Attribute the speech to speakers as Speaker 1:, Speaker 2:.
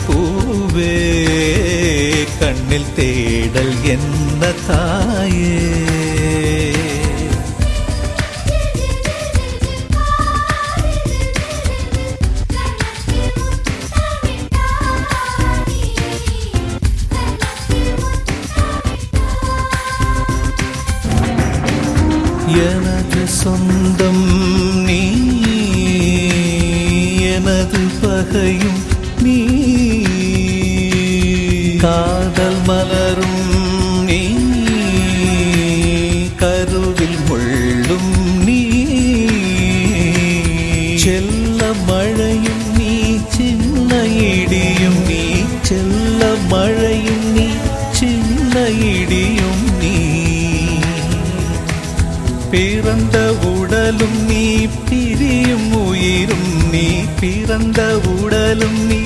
Speaker 1: பூவே கண்ணில் தேடல் என்ன தாயே. எனது சொந்தம் நீ எனது பகையும் நீ காதல் மலரும் நீ கருவில் முள்ளும் நீ செல்ல மழையும் நீ சின்ன இடியும் நீ செல்ல மழையும் நீ சின்ன இடியும் நீ பிறந்த உடலும் நீ பிரியும் உயிரும் நீ பிறந்த உடலும் நீ